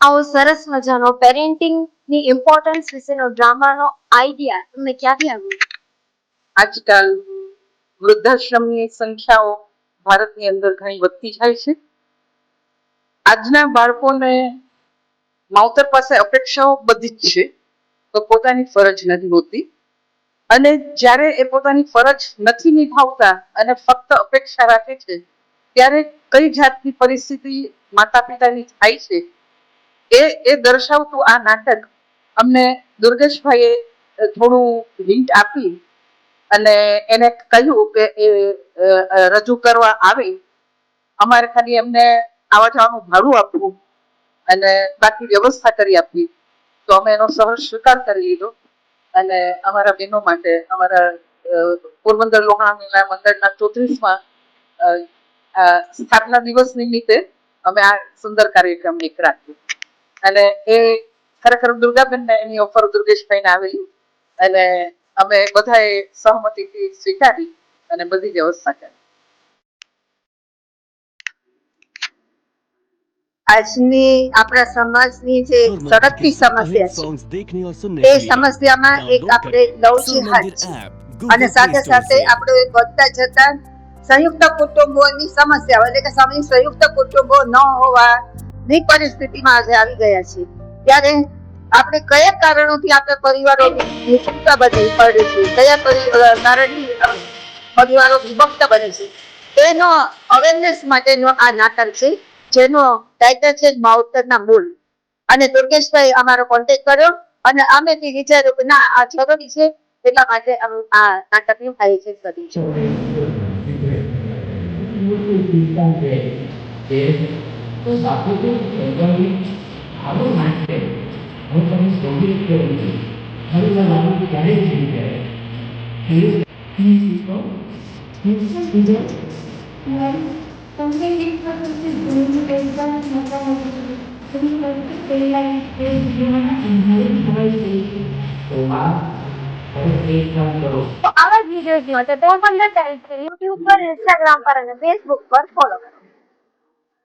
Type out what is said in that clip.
આવો સરસ મજાનો પેરેન્ટિંગ ની ઇમ્પોર્ટન્સ વિશેનો ડ્રામાનો આઈડિયા તમને ક્યાંથી આવ્યો? આજકાલ વૃદ્ધાશ્રમની સંખ્યાઓ ભારતની અંદર ઘણી વધતી જાય છે. આજના બાળકોને માવતર પાસે અપેક્ષાઓ બધી જ છે, તો પોતાની ફરજ નથી હોતી. અને જ્યારે એ પોતાની ફરજ નથી નિભાવતા અને ફક્ત અપેક્ષા રાખે છે, ત્યારે કઈ જાતની પરિસ્થિતિ માતા પિતાની થાય છે એ દર્શાવતું આ નાટક અમને દુર્ગેશભાઈએ થોડું હિન્ટ આપી અને એને કહ્યું કે એ રજૂ કરવા આવે. અમારે ખાલી એમને આવવા જવાનું ભાડું આપવું અને બાકી વ્યવસ્થા કરી આપવી. તો અમે એનો સહર્ષ સ્વીકાર કરી લીધો અને અમારા બહેનો માટે અમારા પોરબંદર લોહાણા મંડળના 34માં સ્થાપના દિવસ નિમિત્તે અમે આ સુંદર કાર્યક્રમ એક રાખ્યો. અને એ ખરેખર દુર્ગાબેનને એની ઓફર દુર્ગેશભાઈને આવેલી અને અમે બધાએ સહમતિથી સ્વીકારી અને બધી વ્યવસ્થા કરી. આજની આપણા સમાજની જે સળગતી સમસ્યા છે, એ સમસ્યામાં એક આપણે લવ જિહાદ છે અને સાથે સાથે આપણે વધતા જતા સંયુક્ત કુટુંબોની સમસ્યાઓ, એટલે કે સંયુક્ત કુટુંબો ન હોવાની પરિસ્થિતિમાં આજે આવી ગયા છે. ત્યારે આપણે કયા કારણોથી આપણે પરિવારો વિભક્ત બની પડે છે, કયા કારણથી પરિવારો વિભક્ત બને છે, તેનો અવેરનેસ માટેનો આ નાટક છે, જેનો ટાઇટલ છે માવતરના મૂળ. અને દુર્ગેશભાઈ અમારો કોન્ટેક્ટ કર્યો અને અમે વિચાર્યું કે ના, આ જરૂરી છે, એટલા માટે આ નાટકનું આયોજન કર્યું આવા જ વિડીયો માટે પોરબંદર ટાઈમ્સ યુટ્યુબ પર, ઇન્સ્ટાગ્રામ પર અને ફેસબુક પર ફોલો કરો.